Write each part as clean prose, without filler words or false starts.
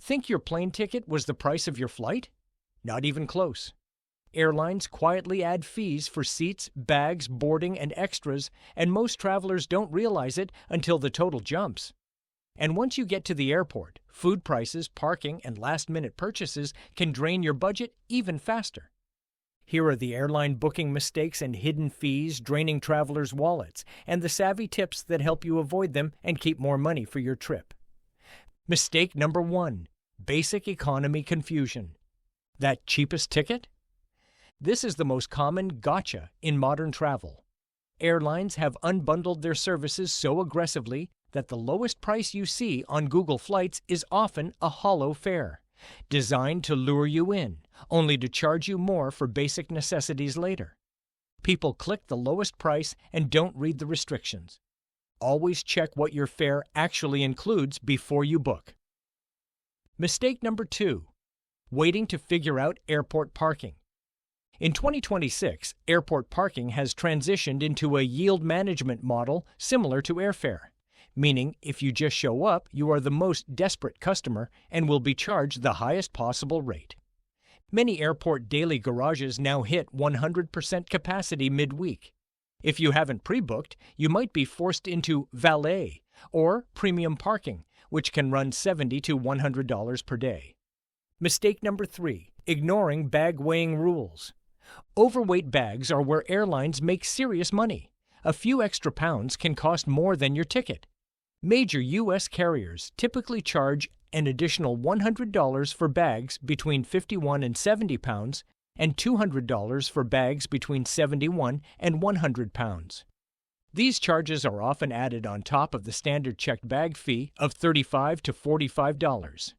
Think your plane ticket was the price of your flight? Not even close. Airlines quietly add fees for seats, bags, boarding, and extras, and most travelers don't realize it until the total jumps. And once you get to the airport, food prices, parking, and last-minute purchases can drain your budget even faster. Here are the airline booking mistakes and hidden fees draining travelers' wallets, and the savvy tips that help you avoid them and keep more money for your trip. Mistake number 1. Basic economy confusion. That cheapest ticket? This is the most common gotcha in modern travel. Airlines have unbundled their services so aggressively that the lowest price you see on Google Flights is often a hollow fare, designed to lure you in, only to charge you more for basic necessities later. People click the lowest price and don't read the restrictions. Always check what your fare actually includes before you book. Mistake number 2. Waiting to figure out airport parking. In 2026, airport parking has transitioned into a yield management model similar to airfare, meaning if you just show up, you are the most desperate customer and will be charged the highest possible rate. Many airport daily garages now hit 100% capacity midweek. If you haven't pre-booked, you might be forced into valet or premium parking, which can run $70 to $100 per day. Mistake number 3. Ignoring bag weighing rules. Overweight bags are where airlines make serious money. A few extra pounds can cost more than your ticket. Major U.S. carriers typically charge an additional $100 for bags between 51 and 70 pounds and $200 for bags between 71 and 100 pounds. These charges are often added on top of the standard checked bag fee of $35 to $45.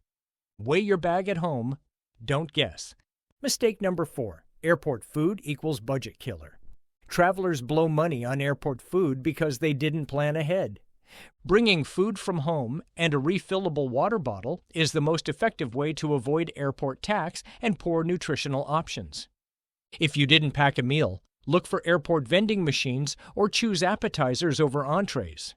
Weigh your bag at home. Don't guess. Mistake number 4. Airport food equals budget killer. Travelers blow money on airport food because they didn't plan ahead. Bringing food from home and a refillable water bottle is the most effective way to avoid airport tax and poor nutritional options. If you didn't pack a meal, look for airport vending machines or choose appetizers over entrees.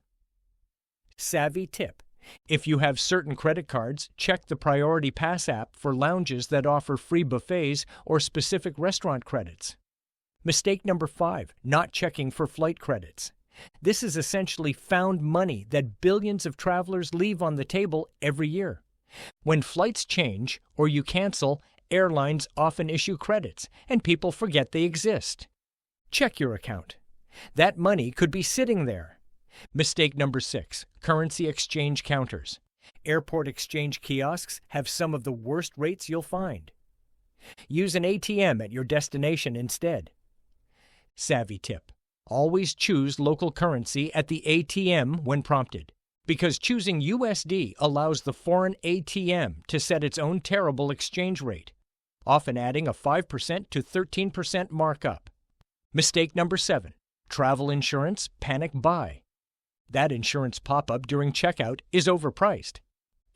Savvy tip. If you have certain credit cards, check the Priority Pass app for lounges that offer free buffets or specific restaurant credits. Mistake number 5. Not checking for flight credits. This is essentially found money that billions of travelers leave on the table every year. When flights change or you cancel, airlines often issue credits, and people forget they exist. Check your account. That money could be sitting there. Mistake number 6. Currency exchange counters. Airport exchange kiosks have some of the worst rates you'll find. Use an ATM at your destination instead. Savvy tip. Always choose local currency at the ATM when prompted, because choosing USD allows the foreign ATM to set its own terrible exchange rate, often adding a 5% to 13% markup. Mistake number 7. Travel insurance panic buy. That insurance pop-up during checkout is overpriced.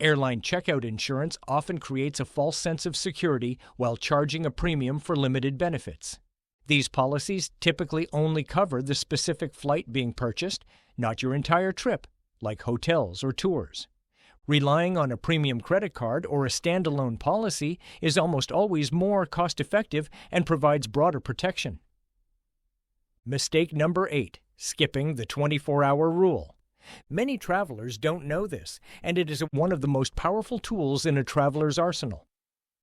Airline checkout insurance often creates a false sense of security while charging a premium for limited benefits. These policies typically only cover the specific flight being purchased, not your entire trip, like hotels or tours. Relying on a premium credit card or a standalone policy is almost always more cost-effective and provides broader protection. Mistake number 8. Skipping the 24-hour rule. Many travelers don't know this, and it is one of the most powerful tools in a traveler's arsenal.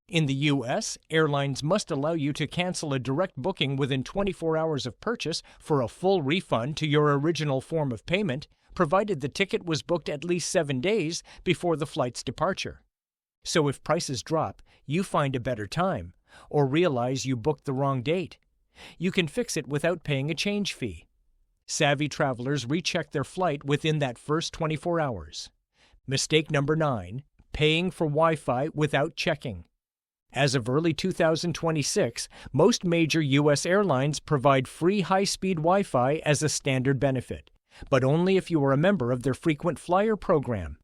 In the U.S., airlines must allow you to cancel a direct booking within 24 hours of purchase for a full refund to your original form of payment, provided the ticket was booked at least 7 days before the flight's departure. So if prices drop, you find a better time, or realize you booked the wrong date. You can fix it without paying a change fee. Savvy travelers recheck their flight within that first 24 hours. Mistake number 9. Paying for Wi-Fi without checking. As of early 2026, most major U.S. airlines provide free high-speed Wi-Fi as a standard benefit, but only if you are a member of their frequent flyer program.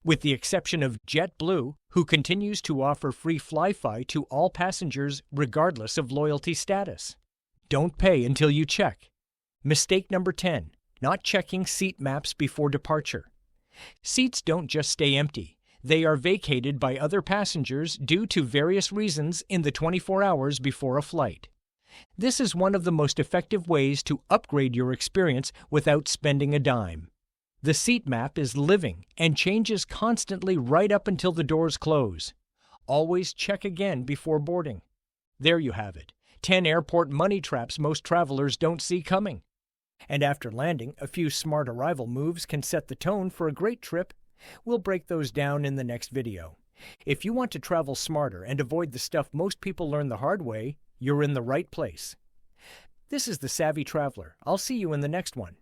With the exception of JetBlue, who continues to offer free Fly-Fi to all passengers regardless of loyalty status. Don't pay until you check. Mistake number 10. Not checking seat maps before departure. Seats don't just stay empty. They are vacated by other passengers due to various reasons in the 24 hours before a flight. This is one of the most effective ways to upgrade your experience without spending a dime. The seat map is living and changes constantly right up until the doors close. Always check again before boarding. There you have it, 10 airport money traps most travelers don't see coming. And after landing, a few smart arrival moves can set the tone for a great trip. We'll break those down in the next video. If you want to travel smarter and avoid the stuff most people learn the hard way, you're in the right place. This is The Savvy Traveler. I'll see you in the next one.